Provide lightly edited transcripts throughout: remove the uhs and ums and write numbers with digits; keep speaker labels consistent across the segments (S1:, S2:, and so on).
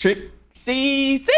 S1: patrickcc.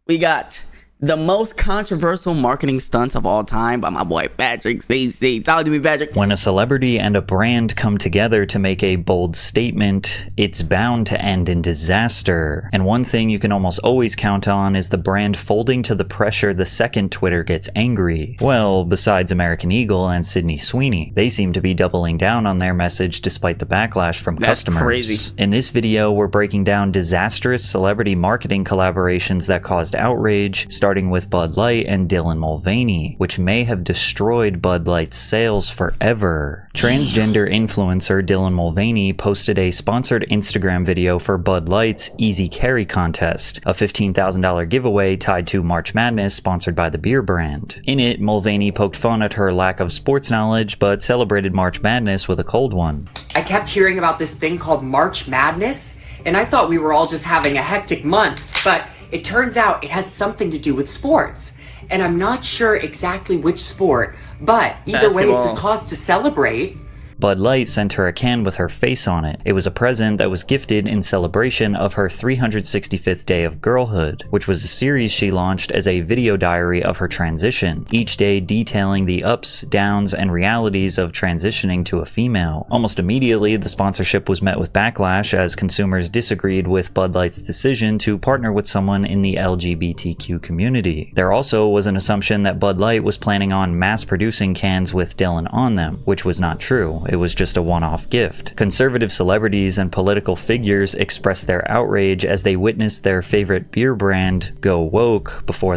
S1: We got the most controversial marketing stunts of all time by my boy patrickcc. Talk to me, Patrick.
S2: When a celebrity and a brand come together to make a bold statement, it's bound to end in disaster. And one thing you can almost always count on is the brand folding to the pressure the second Twitter gets angry. Well, besides American Eagle and Sweeney, they seem to be doubling down on their message despite the backlash from customers.
S1: Crazy.
S2: In this video, we're breaking down disastrous celebrity marketing collaborations that caused outrage, starting with Bud Light and Dylan Mulvaney, which may have destroyed Bud Light's sales forever. Transgender influencer Dylan Mulvaney posted a sponsored Instagram video for Bud Light's Easy Carry contest, a $15,000 giveaway tied to March Madness sponsored by the beer brand. In it, Mulvaney poked fun at her lack of sports knowledge, but celebrated March Madness with a cold one.
S3: I kept hearing about this thing called March Madness, and I thought we were all just having a hectic month, but it turns out it has something to do with sports. And I'm not sure exactly which sport, but either way, it's a cause to celebrate.
S2: Bud Light sent her a can with her face on it. It was a present that was gifted in celebration of her 365th day of girlhood, which was a series she launched as a video diary of her transition, each day detailing the ups, downs, and realities of transitioning to a female. Almost immediately, the sponsorship was met with backlash as consumers disagreed with Bud Light's decision to partner with someone in the LGBTQ community. There also was an assumption that Bud Light was planning on mass-producing cans with Dylan on them, which was not true. It was just a one-off gift. Conservative celebrities and political figures expressed their outrage as they witnessed their favorite beer brand go woke before.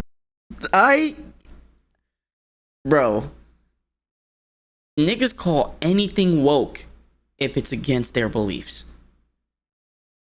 S1: Bro, niggas call anything woke if it's against their beliefs.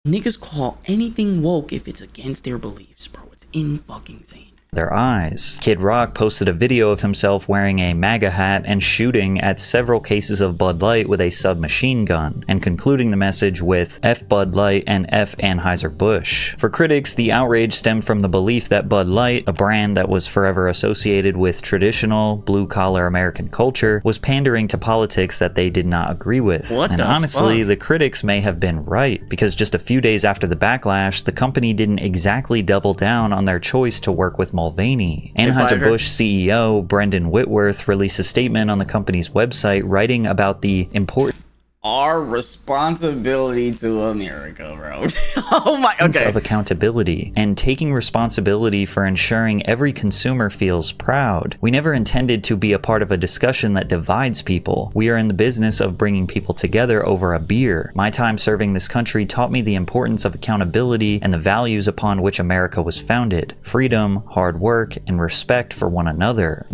S1: Niggas call anything woke if it's against their beliefs, bro. It's in-fucking-insane.
S2: Their eyes. Kid Rock posted a video of himself wearing a MAGA hat and shooting at several cases of Bud Light with a submachine gun, and concluding the message with F Bud Light and F Anheuser-Busch. For critics, the outrage stemmed from the belief that Bud Light, a brand that was forever associated with traditional, blue-collar American culture, was pandering to politics that they did not agree with. And honestly, the critics may have been right, because just a few days after the backlash, the company didn't exactly double down on their choice to work with Mulvaney. Anheuser-Busch CEO Brendan Whitworth released a statement on the company's website writing about the important
S1: our responsibility to America, bro. Oh my, okay.
S2: Of accountability and taking responsibility for ensuring every consumer feels proud. We never intended to be a part of a discussion that divides people. We are in the business of bringing people together over a beer. My time serving this country taught me the importance of accountability and the values upon which America was founded: freedom, hard work, and respect for one another.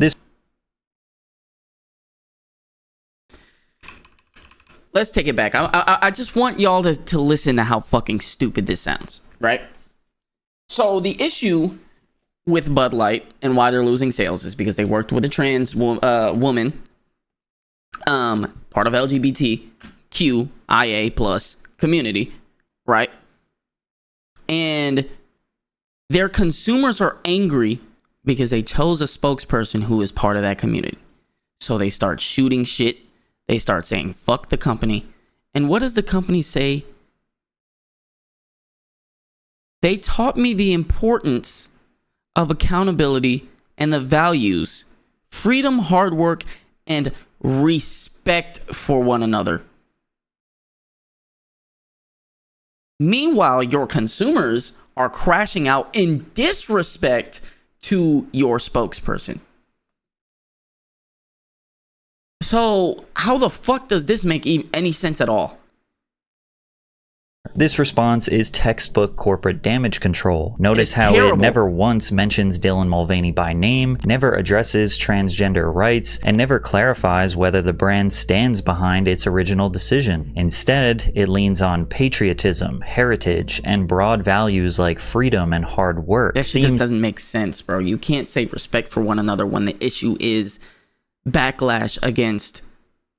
S1: Let's take it back. I just want y'all to listen to how fucking stupid this sounds, right? So the issue with Bud Light and why they're losing sales is because they worked with a trans woman, part of LGBTQIA plus community, right? And their consumers are angry because they chose a spokesperson who is part of that community. So they start shooting shit. They start saying, fuck the company. And what does the company say? They taught me the importance of accountability and the values, freedom, hard work, and respect for one another. Meanwhile, your consumers are crashing out in disrespect to your spokesperson. So, how the fuck does this make any sense at all?
S2: This response is textbook corporate damage control. Notice how it never once mentions Dylan Mulvaney by name, never addresses transgender rights, and never clarifies whether the brand stands behind its original decision. Instead, it leans on patriotism, heritage, and broad values like freedom and hard work.
S1: That shit just doesn't make sense, bro. You can't say respect for one another when the issue is backlash against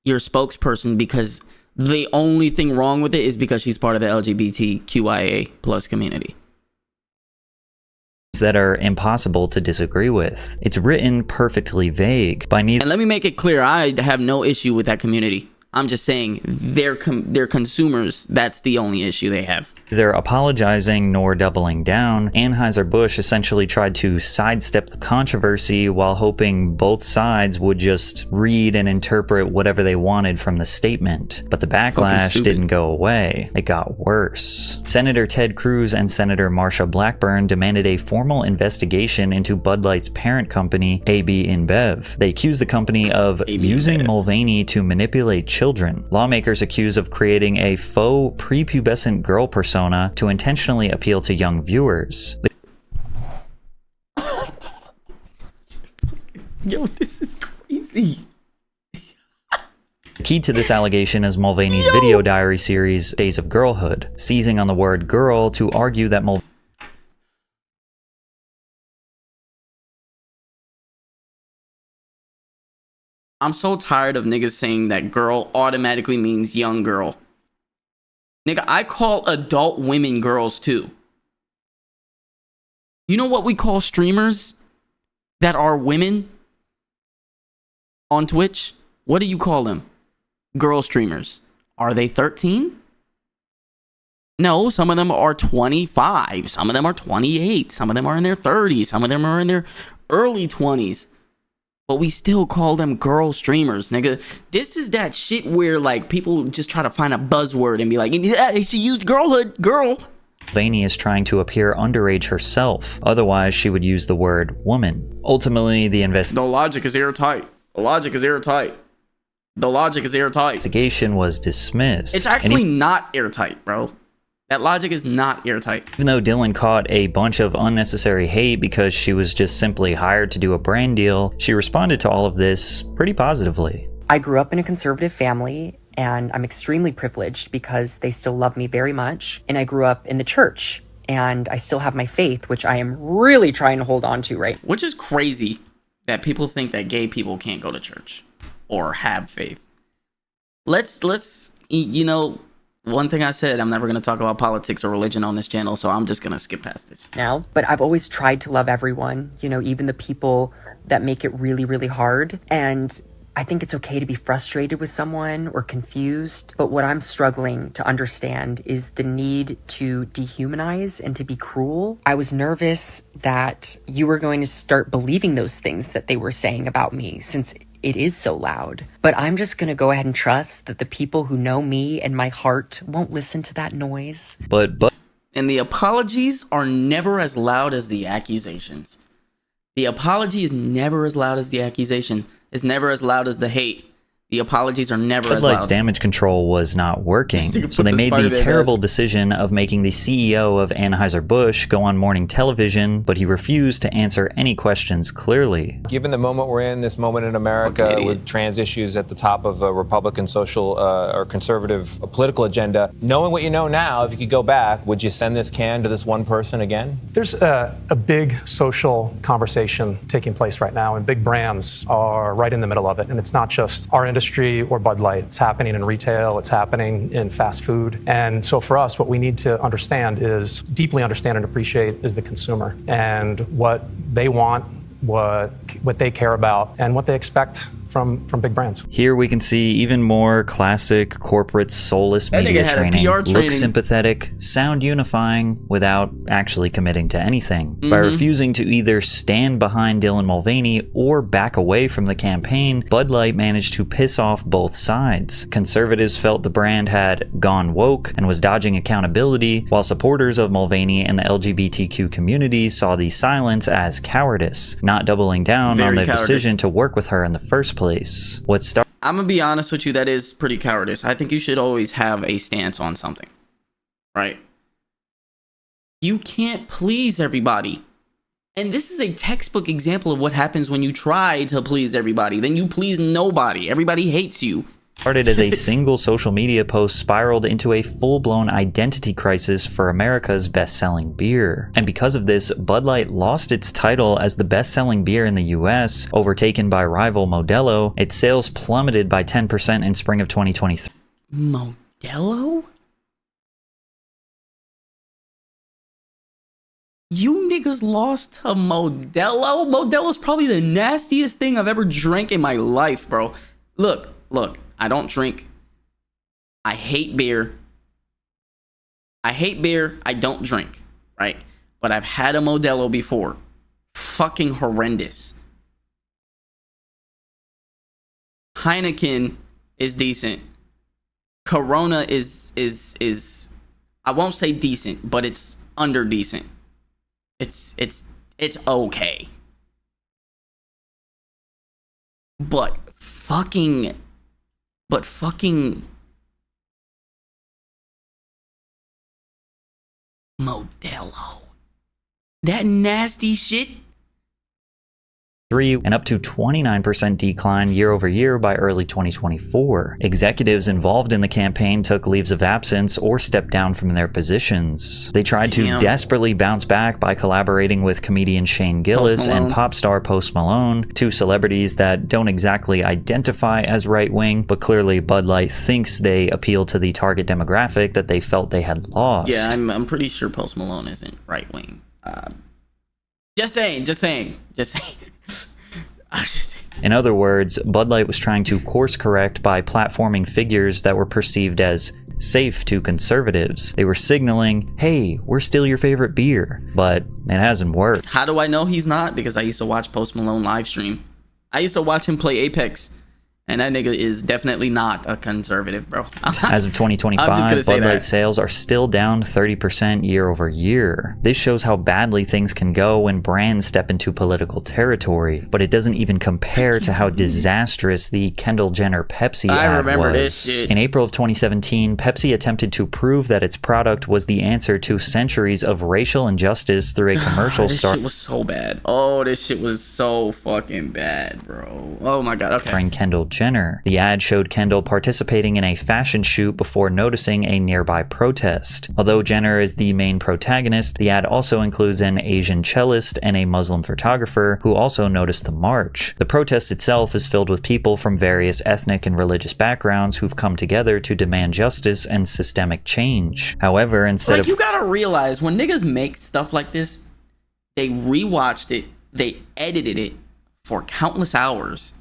S1: your spokesperson because the only thing wrong with it is because she's part of the LGBTQIA plus community.
S2: That are impossible to disagree with. It's written perfectly vague by neither.
S1: And let me make it clear, I have no issue with that community. I'm just saying they're consumers. That's the only issue they have.
S2: Neither apologizing nor doubling down, Anheuser-Busch essentially tried to sidestep the controversy while hoping both sides would just read and interpret whatever they wanted from the statement. But the backlash didn't go away. It got worse. Senator Ted Cruz and Senator Marsha Blackburn demanded a formal investigation into Bud Light's parent company, AB InBev. They accused the company of using Mulvaney to manipulate children. Lawmakers accused of creating a faux prepubescent girl persona to intentionally appeal to young viewers.
S1: Yo, this is crazy.
S2: Key to this allegation is Mulvaney's video diary series, Days of Girlhood, seizing on the word girl to argue that
S1: I'm so tired of niggas saying that girl automatically means young girl. Nigga, I call adult women girls too. You know what we call streamers that are women on Twitch? What do you call them? Girl streamers. Are they 13? No, some of them are 25. Some of them are 28. Some of them are in their 30s. Some of them are in their early 20s. But we still call them girl streamers, nigga. This is that shit where, like, people just try to find a buzzword and be like, yeah, she used girlhood, girl.
S2: Mulvaney is trying to appear underage herself. Otherwise, she would use the word woman. Ultimately, the
S1: logic is airtight. The logic is airtight. The logic is airtight.
S2: Investigation was dismissed.
S1: It's actually not airtight, bro. That logic is not airtight.
S2: Even though Dylan caught a bunch of unnecessary hate because she was just simply hired to do a brand deal, she responded to all of this pretty positively.
S4: I grew up in a conservative family, and I'm extremely privileged because they still love me very much. And I grew up in the church, and I still have my faith, which I am really trying to hold on to, right?
S1: Which is crazy that people think that gay people can't go to church or have faith. Let's you know, one thing I said, I'm never going to talk about politics or religion on this channel, so I'm just going to skip past this.
S4: Now, but I've always tried to love everyone, you know, even the people that make it really, really hard. And I think it's okay to be frustrated with someone or confused. But what I'm struggling to understand is the need to dehumanize and to be cruel. I was nervous that you were going to start believing those things that they were saying about me, since it is so loud. But I'm just going to go ahead and trust that the people who know me and my heart won't listen to that noise.
S2: But
S1: and the apologies are never as loud as the accusations. The apology is never as loud as the accusation. It's never as loud as the hate. The apologies are never as
S2: Bud Light's
S1: loud.
S2: damage control was not working, so they made the terrible decision of making the CEO of Anheuser-Busch go on morning television, but he refused to answer any questions clearly.
S5: Given the moment we're in, this moment in America with trans issues at the top of a Republican social or conservative political agenda, knowing what you know now, if you could go back, would you send this can to this one person again?
S6: There's a big social conversation taking place right now, and big brands are right in the middle of it. And it's not just our industry or Bud Light. It's happening in retail. It's happening in fast food. And so for us, what we need to understand is, deeply understand and appreciate, is the consumer and what they want, what they care about, and what they expect from big brands.
S2: Here we can see even more classic corporate soulless media training. Look sympathetic, sound unifying, without actually committing to anything. By refusing to either stand behind Dylan Mulvaney or back away from the campaign, Bud Light managed to piss off both sides. Conservatives felt the brand had gone woke and was dodging accountability, while supporters of Mulvaney and the LGBTQ community saw the silence as cowardice, not doubling down on their decision to work with her in the first place.
S1: I'm gonna be honest with you, that is pretty cowardice. I think you should always have a stance on something, right? You can't please everybody. And this is a textbook example of what happens when you try to please everybody. Then you please nobody. Everybody hates you.
S2: Started as a single social media post, spiraled into a full-blown identity crisis for America's best-selling beer. And because of this, Bud Light lost its title as the best-selling beer in the US, overtaken by rival Modelo. Its sales plummeted by 10% in spring of 2023.
S1: Modelo? You niggas lost to Modelo? Modelo's probably the nastiest thing I've ever drank in my life, bro. Look, I don't drink I hate beer. I don't drink, right? But I've had a Modelo before. Fucking horrendous. Heineken is decent. Corona is I won't say decent, but it's under decent. It's okay. But fucking Modelo. That nasty shit.
S2: and up to 29% decline year over year by early 2024. Executives involved in the campaign took leaves of absence or stepped down from their positions. They tried to desperately bounce back by collaborating with comedian Shane Gillis and pop star Post Malone, two celebrities that don't exactly identify as right-wing, but clearly Bud Light thinks they appeal to the target demographic that they felt they had lost.
S1: Yeah, I'm pretty sure Post Malone isn't right-wing. Just saying.
S2: In other words, Bud Light was trying to course correct by platforming figures that were perceived as safe to conservatives. They were signaling, hey, we're still your favorite beer, but it hasn't worked.
S1: How do I know he's not? Because I used to watch Post Malone live stream. I used to watch him play Apex. And that nigga is definitely not a conservative, bro.
S2: As of 2025, Bud Light sales are still down 30% year over year. This shows how badly things can go when brands step into political territory, but it doesn't even compare to how disastrous the Kendall Jenner Pepsi ad was.
S1: This shit.
S2: In April of 2017, Pepsi attempted to prove that its product was the answer to centuries of racial injustice through a commercial
S1: This shit was so bad. Oh, this shit was so fucking bad, bro. Oh my god, okay.
S2: starring Kendall Jenner. The ad showed Kendall participating in a fashion shoot before noticing a nearby protest. Although Jenner is the main protagonist, the ad also includes an Asian cellist and a Muslim photographer who also noticed the march. The protest itself is filled with people from various ethnic and religious backgrounds who've come together to demand justice and systemic change. However, instead of...
S1: You gotta realize, when niggas make stuff like this, they rewatched it, they edited it for countless hours.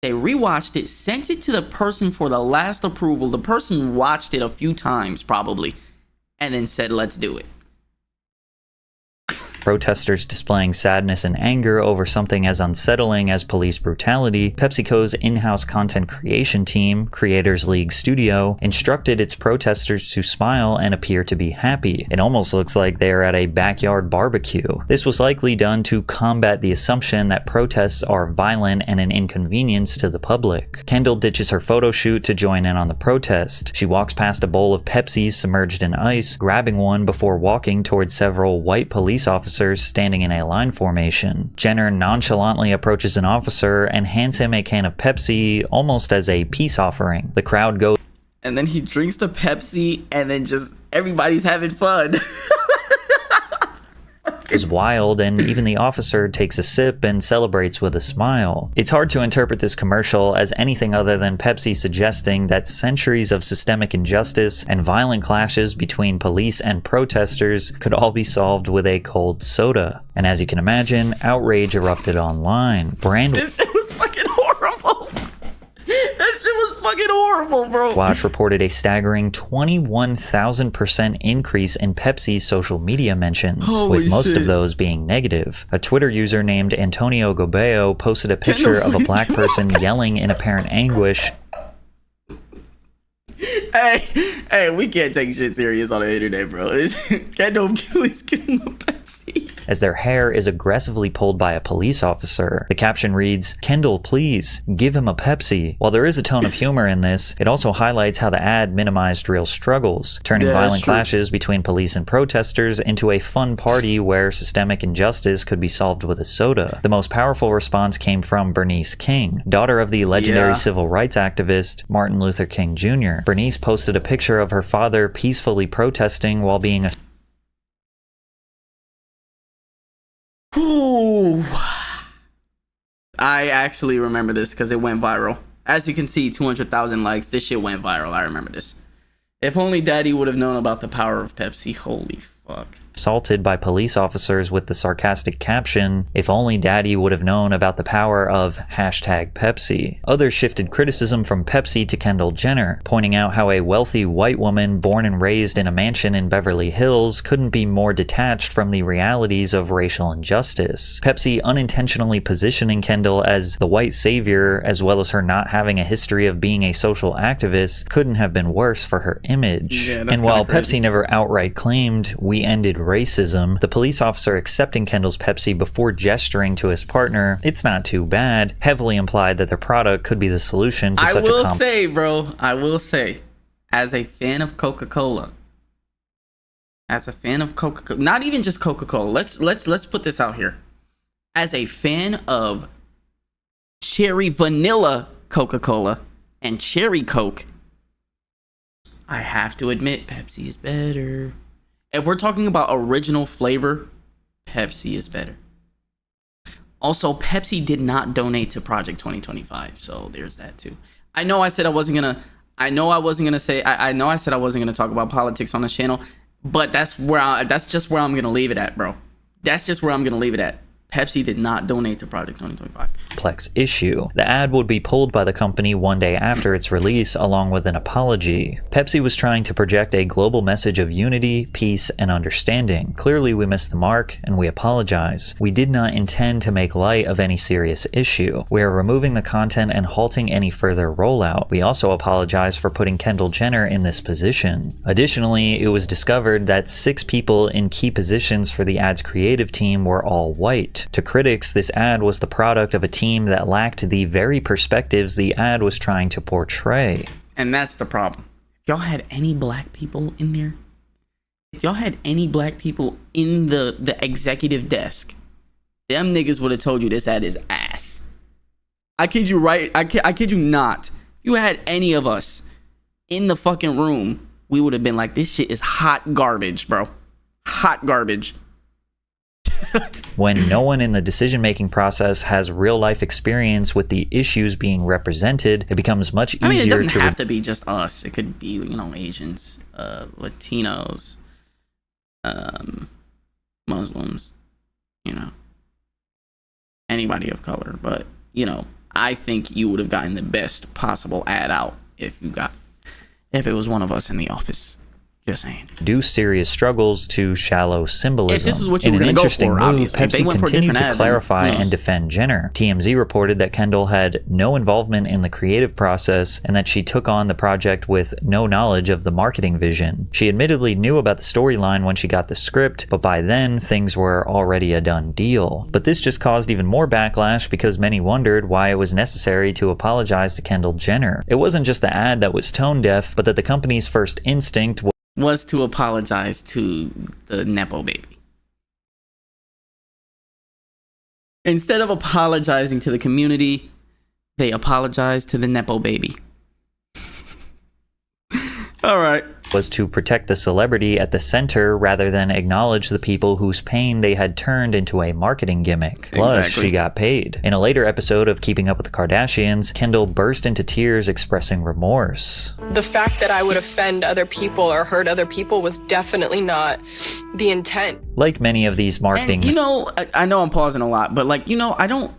S1: They rewatched it, sent it to the person for the last approval. The person watched it a few times, probably, and then said, let's do it.
S2: Protesters displaying sadness and anger over something as unsettling as police brutality, PepsiCo's in-house content creation team, Creators League Studio, instructed its protesters to smile and appear to be happy. It almost looks like they are at a backyard barbecue. This was likely done to combat the assumption that protests are violent and an inconvenience to the public. Kendall ditches her photo shoot to join in on the protest. She walks past a bowl of Pepsi submerged in ice, grabbing one before walking towards several white police officers standing in a line formation. Jenner nonchalantly approaches an officer and hands him a can of Pepsi almost as a peace offering. The crowd goes,
S1: and then he drinks the Pepsi, and then just everybody's having fun.
S2: is wild, and even the officer takes a sip and celebrates with a smile. It's hard to interpret this commercial as anything other than Pepsi suggesting that centuries of systemic injustice and violent clashes between police and protesters could all be solved with a cold soda. And as you can imagine, outrage erupted online.
S1: This shit was fucking horrible. That shit was fucking horrible, bro.
S2: Watch reported a staggering 21,000% increase in Pepsi's social media mentions, with most of those being negative. A Twitter user named Antonio Gobeo posted a picture of a black person yelling in apparent anguish.
S1: Hey, we can't take shit serious on the internet, bro. Kendall, please give him a Pepsi.
S2: As their hair is aggressively pulled by a police officer. The caption reads, "Kendall, please, give him a Pepsi." While there is a tone of humor in this, it also highlights how the ad minimized real struggles, turning violent clashes between police and protesters into a fun party where systemic injustice could be solved with a soda. The most powerful response came from Bernice King, daughter of the legendary civil rights activist Martin Luther King Jr. Bernice posted a picture of her father peacefully protesting while being a...
S1: Ooh. I actually remember this because it went viral. As you can see, 200,000 likes. This shit went viral. I remember this. If only Daddy would have known about the power of Pepsi. Holy fuck.
S2: assaulted by police officers with the sarcastic caption, "If only daddy would have known about the power of #Pepsi." Others shifted criticism from Pepsi to Kendall Jenner, pointing out how a wealthy white woman born and raised in a mansion in Beverly Hills couldn't be more detached from the realities of racial injustice. Pepsi unintentionally positioning Kendall as the white savior, as well as her not having a history of being a social activist, couldn't have been worse for her image.
S1: Yeah,
S2: and while Pepsi never outright claimed, "We ended racism," the police officer accepting Kendall's Pepsi before gesturing to his partner, "It's not too bad," heavily implied that their product could be the solution to such a
S1: I will say, as a fan of Coca-Cola, not even just Coca-Cola, let's put this out here. As a fan of cherry vanilla Coca-Cola and cherry Coke, I have to admit Pepsi is better. If we're talking about original flavor, Pepsi is better. Also, Pepsi did not donate to Project 2025, so there's that too. I know I said I wasn't gonna talk about politics on this channel, but that's just where I'm gonna leave it at, bro. That's just where I'm gonna leave it at. Pepsi did not donate to Project 2025.
S2: Complex issue. The ad would be pulled by the company one day after its release, along with an apology. Pepsi was trying to project a global message of unity, peace, and understanding. Clearly, we missed the mark, and we apologize. We did not intend to make light of any serious issue. We are removing the content and halting any further rollout. We also apologize for putting Kendall Jenner in this position. Additionally, it was discovered that 6 people in key positions for the ad's creative team were all white. To critics, this ad was the product of a team that lacked the very perspectives the ad was trying to portray.
S1: And that's the problem. If y'all had any black people in there, if y'all had any black people in the executive desk, them niggas would have told you this ad is ass. I kid you right. I kid you not. If you had any of us in the fucking room, we would have been like, this shit is hot garbage, bro. Hot garbage.
S2: When no one in the decision-making process has real-life experience with the issues being represented, it becomes much easier to...
S1: it doesn't have to be just us. It could be, Asians, Latinos, Muslims, anybody of color. But, I think you would have gotten the best possible ad out if it was one of us in the office. Just saying.
S2: Due serious struggles to shallow symbolism.
S1: If this is what you were
S2: in an
S1: going to go
S2: interesting
S1: for,
S2: move,
S1: obviously.
S2: Pepsi continued to clarify and defend Jenner. TMZ reported that Kendall had no involvement in the creative process and that she took on the project with no knowledge of the marketing vision. She admittedly knew about the storyline when she got the script, but by then things were already a done deal. But this just caused even more backlash because many wondered why it was necessary to apologize to Kendall Jenner. It wasn't just the ad that was tone deaf, but that the company's first instinct
S1: was to apologize to the Nepo baby. Instead of apologizing to the community, they apologized to the Nepo baby. All right.
S2: Was to protect the celebrity at the center rather than acknowledge the people whose pain they had turned into a marketing gimmick. Plus, she got paid. In a later episode of Keeping Up with the Kardashians, Kendall burst into tears expressing remorse.
S7: The fact that I would offend other people or hurt other people was definitely not the intent.
S2: Like many of these marketing...
S1: And, I know I'm pausing a lot, but I don't...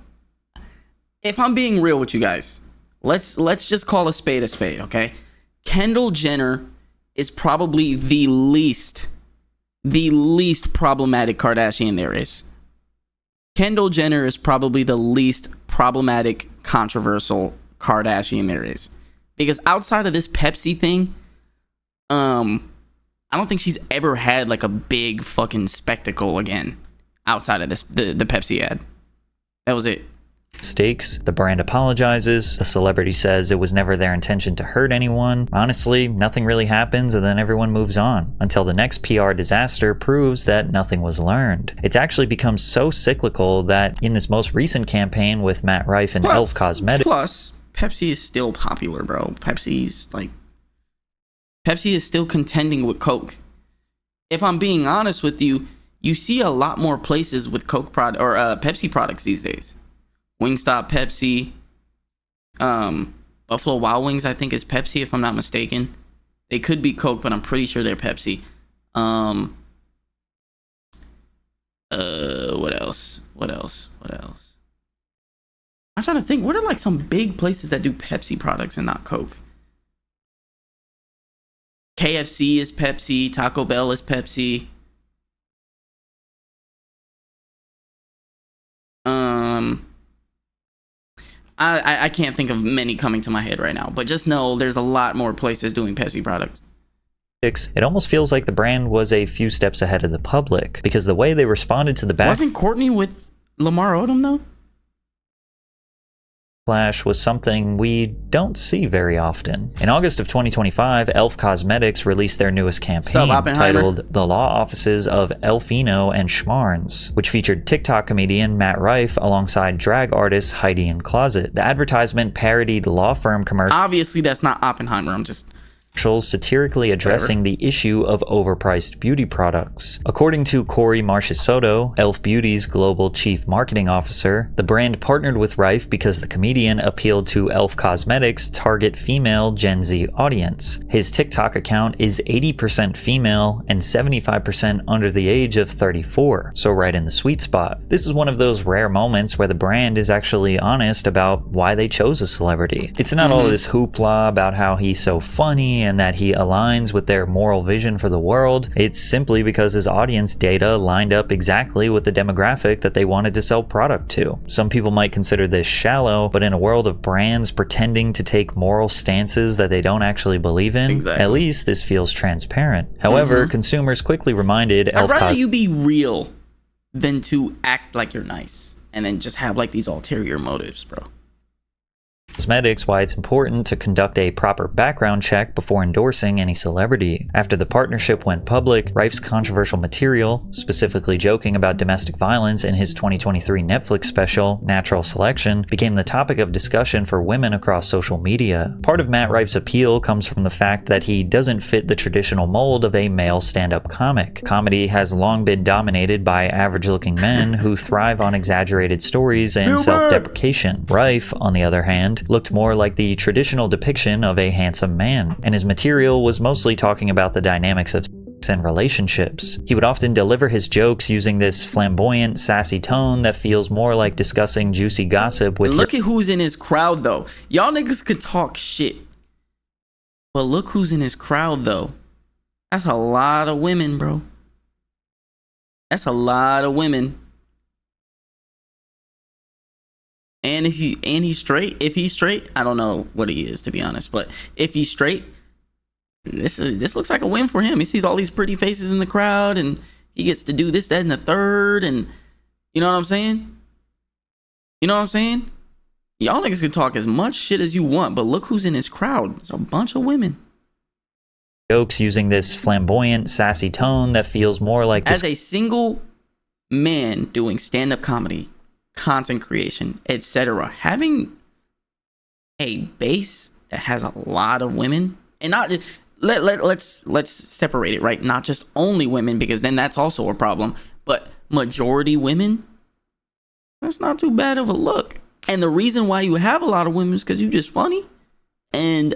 S1: If I'm being real with you guys, let's just call a spade, okay? Kendall Jenner is probably the least problematic Kardashian there is. Kendall Jenner is probably the least problematic, controversial Kardashian there is. Because outside of this Pepsi thing, I don't think she's ever had like a big fucking spectacle again outside of this the Pepsi ad. That was it.
S2: Mistakes. The brand apologizes. The celebrity says it was never their intention to hurt anyone. Honestly, nothing really happens and then everyone moves on until the next PR disaster proves that nothing was learned. It's actually become so cyclical that in this most recent campaign with Matt Rife and Elf Cosmetics...
S1: Plus, Pepsi is still popular, bro. Pepsi is still contending with Coke. If I'm being honest with you, you see a lot more places with Coke Pepsi products these days. Wingstop, Pepsi, Buffalo Wild Wings, I think is Pepsi if I'm not mistaken. They could be Coke, but I'm pretty sure they're Pepsi. else? What else? I'm trying to think. What are like some big places that do Pepsi products and not Coke? KFC is Pepsi. Taco Bell is Pepsi. I can't think of many coming to my head right now, but just know there's a lot more places doing Pepsi products.
S2: It almost feels like the brand was a few steps ahead of the public, because the way they responded to the
S1: Wasn't Courtney with Lamar Odom though?
S2: backlash was something we don't see very often. In August of 2025, Elf Cosmetics released their newest campaign titled The Law Offices of Elfino and Schmarns, which featured TikTok comedian Matt Rife alongside drag artist Heidi in Closet. The advertisement parodied law firm commercials.
S1: Obviously, that's not Oppenheimer. I'm just
S2: satirically addressing the issue of overpriced beauty products. According to Corey Marchesotto, Elf Beauty's global chief marketing officer, the brand partnered with Rife because the comedian appealed to Elf Cosmetics' target female Gen Z audience. His TikTok account is 80% female and 75% under the age of 34, so right in the sweet spot. This is one of those rare moments where the brand is actually honest about why they chose a celebrity. It's not all this hoopla about how he's so funny and that he aligns with their moral vision for the world. It's simply because his audience data lined up exactly with the demographic that they wanted to sell product to. Some people might consider this shallow, but in a world of brands pretending to take moral stances that they don't actually believe in, at least this feels transparent. However, consumers quickly reminded
S1: I'd rather you be real than to act like you're nice and then just have like these ulterior motives, bro.
S2: Cosmetics why it's important to conduct a proper background check before endorsing any celebrity. After the partnership went public, Rife's controversial material, specifically joking about domestic violence in his 2023 Netflix special, Natural Selection, became the topic of discussion for women across social media. Part of Matt Rife's appeal comes from the fact that he doesn't fit the traditional mold of a male stand-up comic. Comedy has long been dominated by average-looking men who thrive on exaggerated stories and self-deprecation. Rife, on the other hand, looked more like the traditional depiction of a handsome man, and his material was mostly talking about the dynamics of sex and relationships. He would often deliver his jokes using this flamboyant, sassy tone that feels more like discussing juicy gossip with—
S1: Look at who's in his crowd, though. Y'all niggas could talk shit, but look who's in his crowd, though. That's a lot of women, bro. That's a lot of women. And if he's straight, I don't know what he is, to be honest, but if he's straight, this looks like a win for him. He sees all these pretty faces in the crowd and he gets to do this, that, and the third, and you know what I'm saying? Y'all niggas can talk as much shit as you want, but look who's in his crowd. It's a bunch of women.
S2: Jokes using this flamboyant, sassy tone that feels more like—
S1: As a single man doing stand-up comedy, content creation, etc., having a base that has a lot of women, and not let's separate it, right? Not just only women, because then that's also a problem, but majority women, that's not too bad of a look. And the reason why you have a lot of women is because you're just funny. And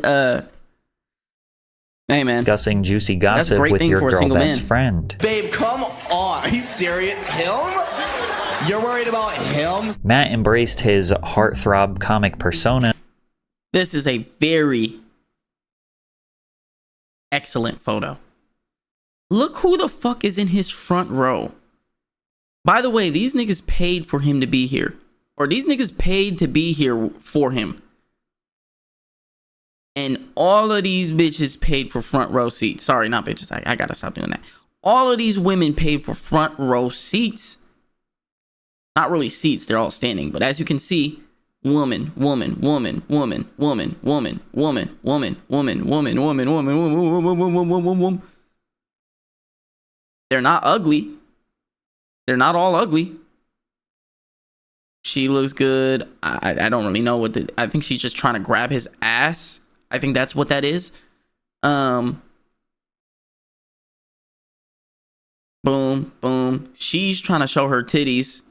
S1: hey man,
S2: discussing juicy gossip with your girl best friend.
S8: Babe, come on, are you serious? Him? You're worried about him?
S2: Matt embraced his heartthrob comic persona.
S1: This is a very excellent photo. Look who the fuck is in his front row. By the way, these niggas paid for him to be here. Or these niggas paid to be here for him. And all of these bitches paid for front row seats. Sorry, not bitches. I gotta stop doing that. All of these women paid for front row seats. Not really seats, they're all standing. But as you can see, woman. They're not ugly. They're not all ugly. She looks good. I don't really know what I think she's just trying to grab his ass. I think that's what that is. Boom, boom. She's trying to show her titties.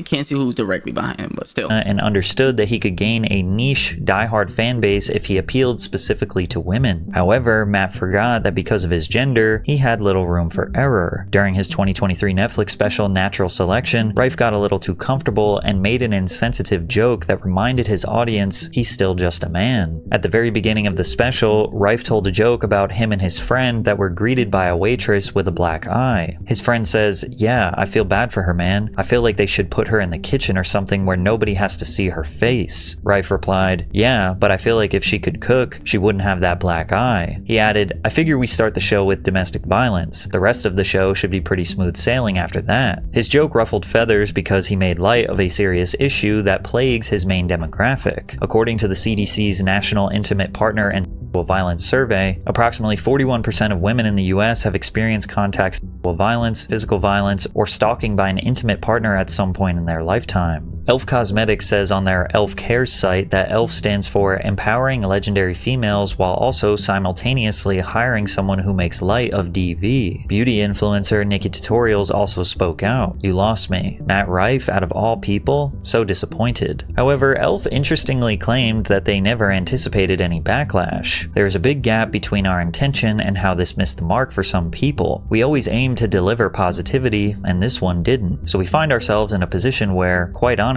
S1: can't see who's directly behind him, but still.
S2: And understood that he could gain a niche, diehard fan base if he appealed specifically to women. However, Matt forgot that because of his gender, he had little room for error. During his 2023 Netflix special Natural Selection, Rife got a little too comfortable and made an insensitive joke that reminded his audience he's still just a man. At the very beginning of the special, Rife told a joke about him and his friend that were greeted by a waitress with a black eye. His friend says, "Yeah, I feel bad for her, man. I feel like they should put her in the kitchen or something where nobody has to see her face." Rife replied, "Yeah, but I feel like if she could cook, she wouldn't have that black eye." He added, "I figure we start the show with domestic violence. The rest of the show should be pretty smooth sailing after that." His joke ruffled feathers because he made light of a serious issue that plagues his main demographic. According to the CDC's National Intimate Partner and Sexual Violence Survey, approximately 41% of women in the US have experienced contact sexual violence, physical violence, or stalking by an intimate partner at some point in their lifetime. Elf Cosmetics says on their Elf Cares site that Elf stands for empowering legendary females while also simultaneously hiring someone who makes light of DV. Beauty influencer Nikki Tutorials also spoke out. "You lost me. Matt Rife, out of all people? So disappointed." However, Elf interestingly claimed that they never anticipated any backlash. "There's a big gap between our intention and how this missed the mark for some people. We always aim to deliver positivity, and this one didn't. So we find ourselves in a position where, quite honestly,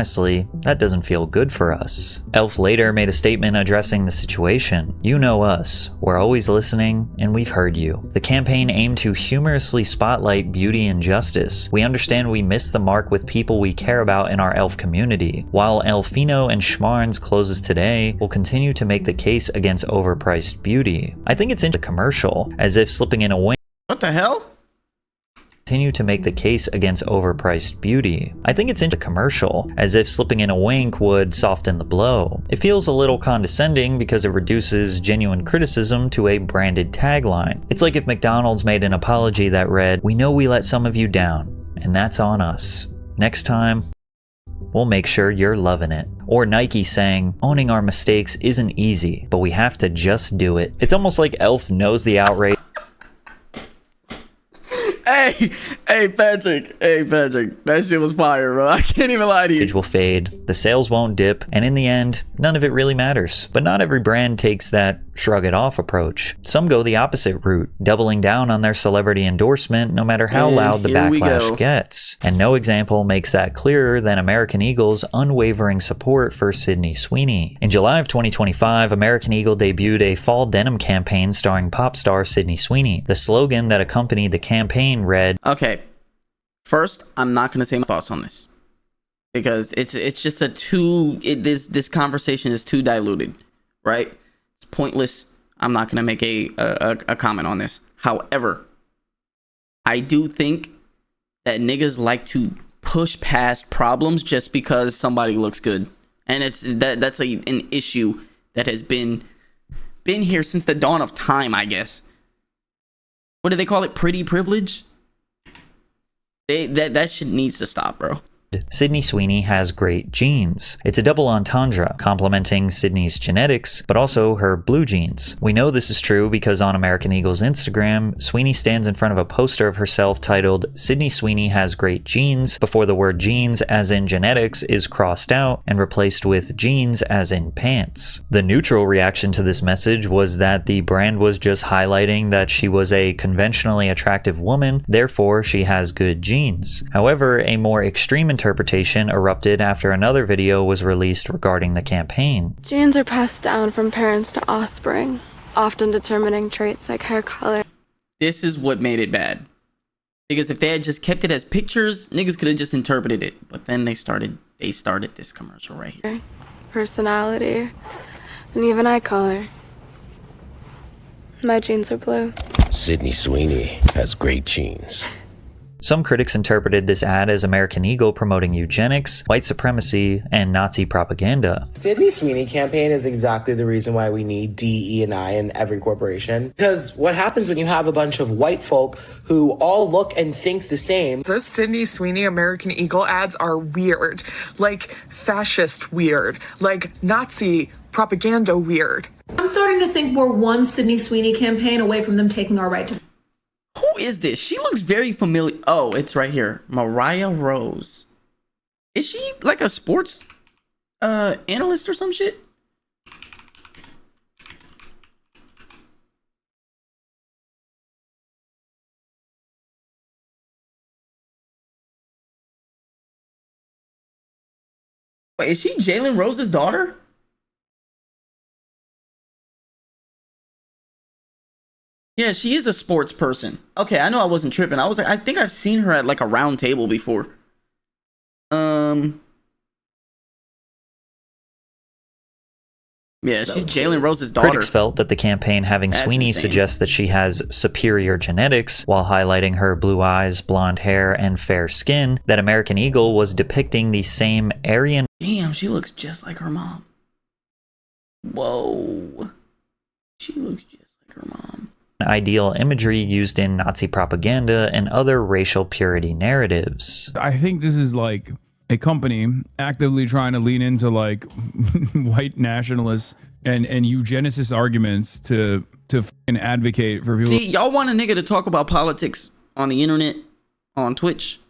S2: that doesn't feel good for us." Elf later made a statement addressing the situation. "You know us. We're always listening, and we've heard you. The campaign aimed to humorously spotlight beauty and justice. We understand we missed the mark with people we care about in our Elf community. While Elfino and Schmarns closes today, we'll continue to make the case against overpriced beauty. I think it's into commercial, as if slipping in a wink."
S1: What the hell?
S2: Continue to make the case against overpriced beauty. I think it's into commercial, as if slipping in a wink would soften the blow. It feels a little condescending because it reduces genuine criticism to a branded tagline. It's like if McDonald's made an apology that read, "We know we let some of you down, and that's on us. Next time, we'll make sure you're loving it." Or Nike saying, "Owning our mistakes isn't easy, but we have to just do it." It's almost like Elf knows the outrage.
S1: Hey, Patrick, that shit was fire, bro. I can't even lie to you.
S2: Will fade, the sales won't dip, and in the end, none of it really matters. But not every brand takes that shrug it off approach. Some go the opposite route, doubling down on their celebrity endorsement no matter how loud the backlash gets. And no example makes that clearer than American Eagle's unwavering support for Sydney Sweeney. In July of 2025, American Eagle debuted a fall denim campaign starring pop star Sydney Sweeney. The slogan that accompanied the campaign read,
S1: "Okay, first, I'm not going to say my thoughts on this because it's just this conversation is too diluted, right? It's pointless. I'm not going to make a comment on this. However, I do think that niggas like to push past problems just because somebody looks good, and that's an issue that has been here since the dawn of time, I guess. What do they call it? Pretty privilege? That shit needs to stop, bro.
S2: Sydney Sweeney has great genes. It's a double entendre, complementing Sydney's genetics, but also her blue genes. We know this is true because on American Eagle's Instagram, Sweeney stands in front of a poster of herself titled, "Sydney Sweeney has great genes," before the word genes as in genetics is crossed out and replaced with jeans as in pants. The neutral reaction to this message was that the brand was just highlighting that she was a conventionally attractive woman, therefore she has good genes. However, a more extreme interpretation erupted after another video was released regarding the campaign.
S9: Genes are passed down from parents to offspring, often determining traits like hair color.
S1: This is what made it bad. Because if they had just kept it as pictures, niggas could have just interpreted it. But then they started this commercial right here.
S9: Personality, and even eye color. My genes are blue.
S10: Sydney Sweeney has great genes.
S2: Some critics interpreted this ad as American Eagle promoting eugenics, white supremacy, and Nazi propaganda.
S11: Sydney Sweeney campaign is exactly the reason why we need DE&I in every corporation. Because what happens when you have a bunch of white folk who all look and think the same?
S12: Those Sydney Sweeney American Eagle ads are weird. Like fascist weird. Like Nazi propaganda weird.
S13: I'm starting to think we're one Sydney Sweeney campaign away from them taking our right to...
S1: Who is this? She looks very familiar. Oh, it's right here. Mariah Rose. Is she like a sports analyst or some shit? Wait, is she Jalen Rose's daughter? Yeah, she is a sports person. Okay, I know I wasn't tripping. I was like, I think I've seen her at like a round table before. Yeah, she's Jalen Rose's daughter.
S2: Critics felt that the campaign having
S1: That's
S2: Sweeney
S1: insane.
S2: suggest that she has superior genetics while highlighting her blue eyes, blonde hair, and fair skin, that American Eagle was depicting the same Aryan.
S1: Damn, she looks just like her mom. Whoa. She looks just like her mom.
S2: Ideal imagery used in Nazi propaganda and other racial purity narratives.
S14: I think this is like a company actively trying to lean into like white nationalists and eugenicist arguments to fucking advocate for people.
S1: See, y'all want a nigga to talk about politics on the internet, on Twitch?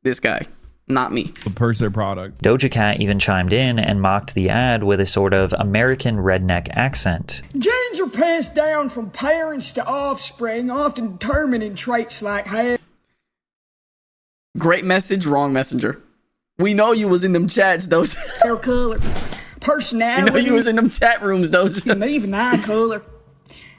S1: This guy, not me.
S14: Purse their product.
S2: Doja Cat even chimed in and mocked the ad with a sort of American redneck accent.
S15: Genes are passed down from parents to offspring, often determining traits like hair.
S1: Great message, wrong messenger. We know you was in them chats, though.
S15: Hair color, personality.
S1: We know you was in them chat rooms, though.
S15: And even eye color.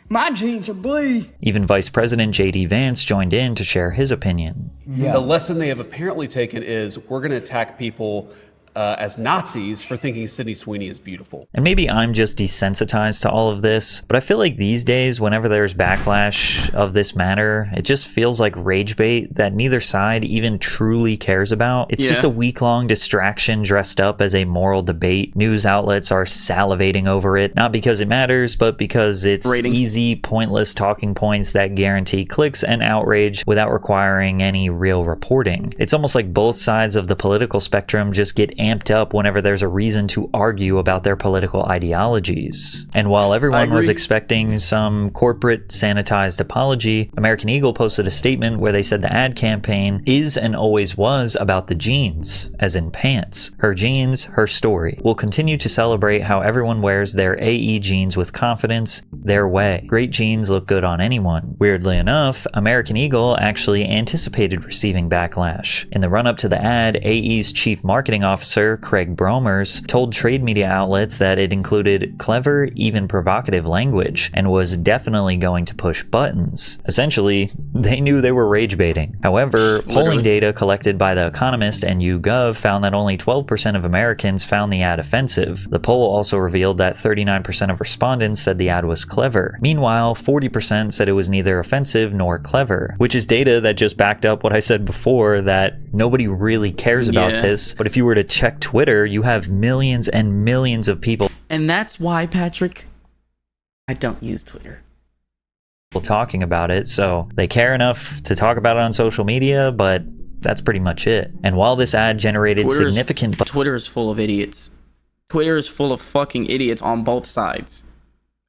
S15: My genes are blue.
S2: Even Vice President J.D. Vance joined in to share his opinion.
S16: Yeah. The lesson they have apparently taken is we're going to attack people as Nazis for thinking Sydney Sweeney is beautiful.
S2: And maybe I'm just desensitized to all of this, but I feel like these days, whenever there's backlash of this matter, it just feels like rage bait that neither side even truly cares about. It's just a week-long distraction dressed up as a moral debate. News outlets are salivating over it, not because it matters, but because it's easy, pointless talking points that guarantee clicks and outrage without requiring any real reporting. It's almost like both sides of the political spectrum just get amped up whenever there's a reason to argue about their political ideologies. And while everyone was expecting some corporate sanitized apology, American Eagle posted a statement where they said the ad campaign is and always was about the jeans, as in pants. Her jeans, her story. We'll continue to celebrate how everyone wears their AE jeans with confidence, their way. Great jeans look good on anyone. Weirdly enough, American Eagle actually anticipated receiving backlash. In the run-up to the ad, AE's chief marketing officer Craig Bromers told trade media outlets that it included clever, even provocative language, and was definitely going to push buttons. Essentially, they knew they were rage baiting. However, polling data collected by The Economist and YouGov found that only 12% of Americans found the ad offensive. The poll also revealed that 39% of respondents said the ad was clever. Meanwhile, 40% said it was neither offensive nor clever, which is data that just backed up what I said before, that nobody really cares about this. But if you were to check Twitter, you have millions and millions of people.
S1: And that's why, Patrick, I don't use Twitter.
S2: Talking about it, so they care enough to talk about it on social media, but that's pretty much it. And while this ad generated significant...
S1: Twitter is full of idiots. Twitter is full of fucking idiots on both sides.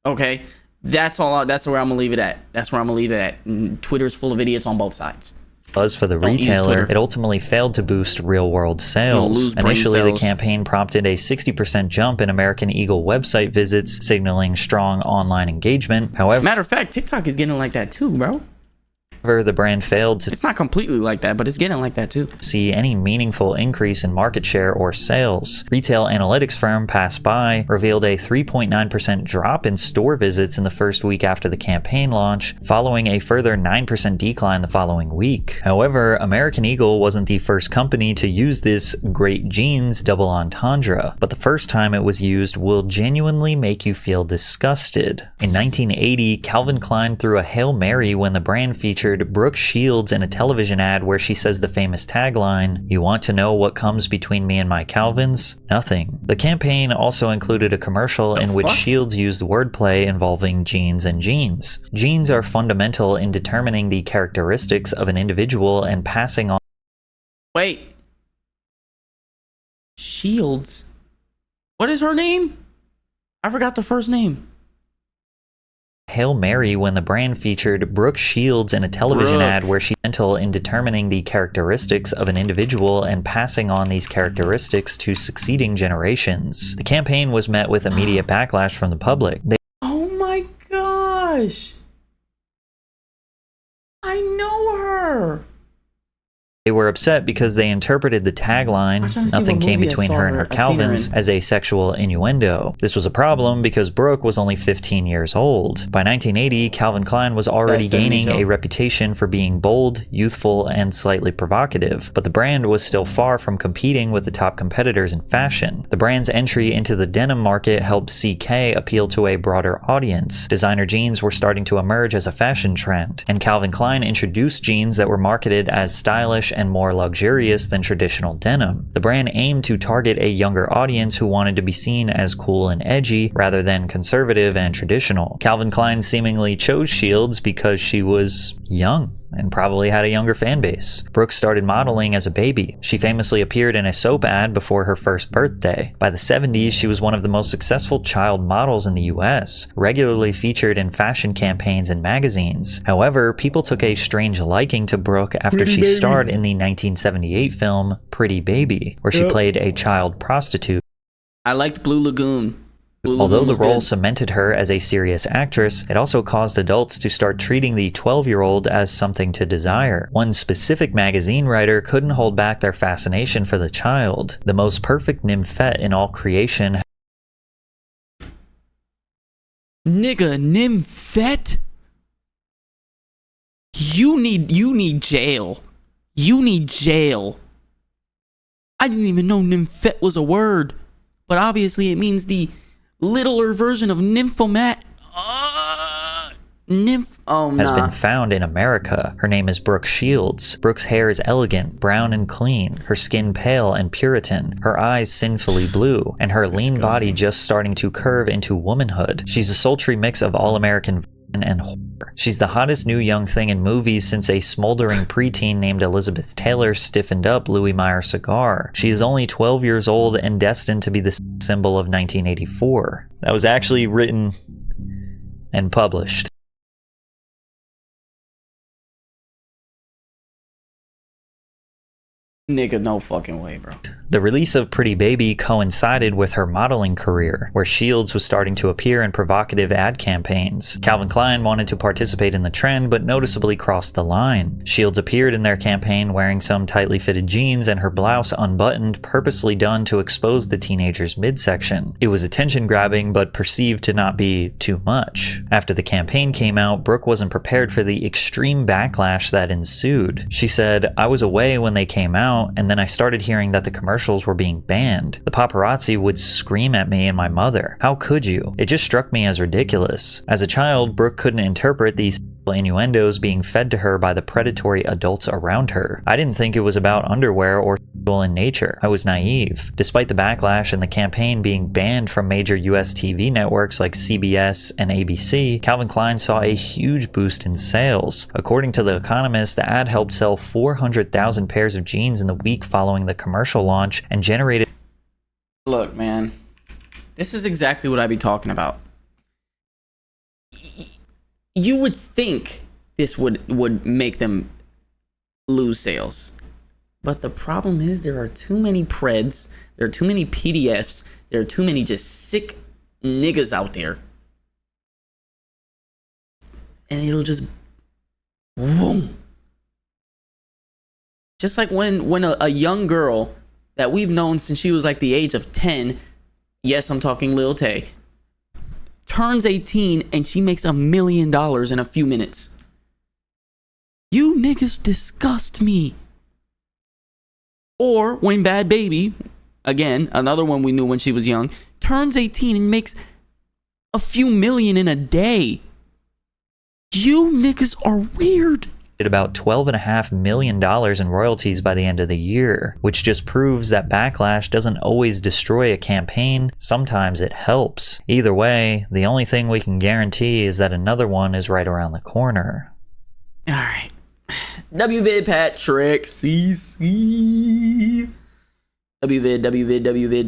S1: Okay? That's all. That's where I'm gonna leave it at. That's where I'm gonna leave it at. Twitter's full of idiots on both sides.
S2: Buzz for the retailer, it ultimately failed to boost real-world sales. Initially, the campaign prompted a 60% jump in American Eagle website visits, signaling strong online engagement. However,
S1: matter of fact, TikTok is getting like that too, bro.
S2: The brand failed to...
S1: It's not completely like that, but it's getting like that too.
S2: ...see any meaningful increase in market share or sales. Retail analytics firm Pass By revealed a 3.9% drop in store visits in the first week after the campaign launch, following a further 9% decline the following week. However, American Eagle wasn't the first company to use this great jeans double entendre, but the first time it was used will genuinely make you feel disgusted. In 1980, Calvin Klein threw a Hail Mary when the brand featured Brooke Shields in a television ad where she says the famous tagline, "You want to know what comes between me and my Calvins? Nothing." The campaign also included a commercial in which Shields used wordplay involving jeans and jeans. Jeans are fundamental in determining the characteristics of an individual and passing on...
S1: Wait. Shields? What is her name? I forgot the first name.
S2: Hail Mary when the brand featured Brooke Shields in a television ad where she was instrumental in determining the characteristics of an individual and passing on these characteristics to succeeding generations. The campaign was met with immediate backlash from the public.
S1: Oh my gosh. I know her.
S2: They were upset because they interpreted the tagline, "Nothing came between her and her Calvins," as a sexual innuendo. This was a problem because Brooke was only 15 years old. By 1980, Calvin Klein was already gaining a reputation for being bold, youthful, and slightly provocative, but the brand was still far from competing with the top competitors in fashion. The brand's entry into the denim market helped CK appeal to a broader audience. Designer jeans were starting to emerge as a fashion trend, and Calvin Klein introduced jeans that were marketed as stylish and more luxurious than traditional denim. The brand aimed to target a younger audience who wanted to be seen as cool and edgy rather than conservative and traditional. Calvin Klein seemingly chose Shields because she was young and probably had a younger fan base. Brooke started modeling as a baby. She famously appeared in a soap ad before her first birthday. By the 70s, she was one of the most successful child models in the US, regularly featured in fashion campaigns and magazines. However, people took a strange liking to Brooke after she starred in the 1978 film Pretty Baby, where she played a child prostitute.
S1: I liked Blue Lagoon.
S2: Although the role cemented her as a serious actress, it also caused adults to start treating the 12-year-old as something to desire. One specific magazine writer couldn't hold back their fascination for the child. The most perfect nymphette in all creation.
S1: Nigga, nymphette? You need jail. You need jail. I didn't even know nymphette was a word, but obviously it means the littler version of nymphomat.
S2: Has been found in America. Her name is Brooke Shields. Brooke's hair is elegant, brown and clean, her skin pale and Puritan, her eyes sinfully blue, and her lean body just starting to curve into womanhood. She's a sultry mix of all-American and horror. She's the hottest new young thing in movies since a smoldering preteen named Elizabeth Taylor stiffened up Louis Meyer cigar. She is only 12 years old and destined to be the symbol of 1984. That was actually written and published.
S1: Nigga, no fucking way, bro.
S2: The release of Pretty Baby coincided with her modeling career, where Shields was starting to appear in provocative ad campaigns. Calvin Klein wanted to participate in the trend, but noticeably crossed the line. Shields appeared in their campaign wearing some tightly fitted jeans and her blouse unbuttoned, purposely done to expose the teenager's midsection. It was attention-grabbing, but perceived to not be too much. After the campaign came out, Brooke wasn't prepared for the extreme backlash that ensued. She said, "I was away when they came out, and then I started hearing that the commercials were being banned. The paparazzi would scream at me and my mother. How could you? It just struck me as ridiculous." As a child, Brooke couldn't interpret these innuendos being fed to her by the predatory adults around her. "I didn't think it was about underwear or sexual in nature. I was naive." Despite the backlash and the campaign being banned from major US TV networks like CBS and ABC, Calvin Klein saw a huge boost in sales. According to The Economist, the ad helped sell 400,000 pairs of jeans in the week following the commercial launch and generated...
S1: Look, man, this is exactly what I be talking about. You would think this would make them lose sales. But the problem is there are too many preds, there are too many PDFs, there are too many just sick niggas out there. And it'll just boom. Just like when a young girl that we've known since she was like the age of 10, yes, I'm talking Lil Tay, turns 18 and she makes $1 million in a few minutes. You niggas disgust me. Or when Bad Baby, again, another one we knew when she was young, turns 18 and makes a few million in a day. You niggas are weird.
S2: About $12.5 million in royalties by the end of the year, which just proves that backlash doesn't always destroy a campaign, sometimes it helps. Either way, the only thing we can guarantee is that another one is right around the corner.
S1: Alright. WVid Patrick CC. WVid.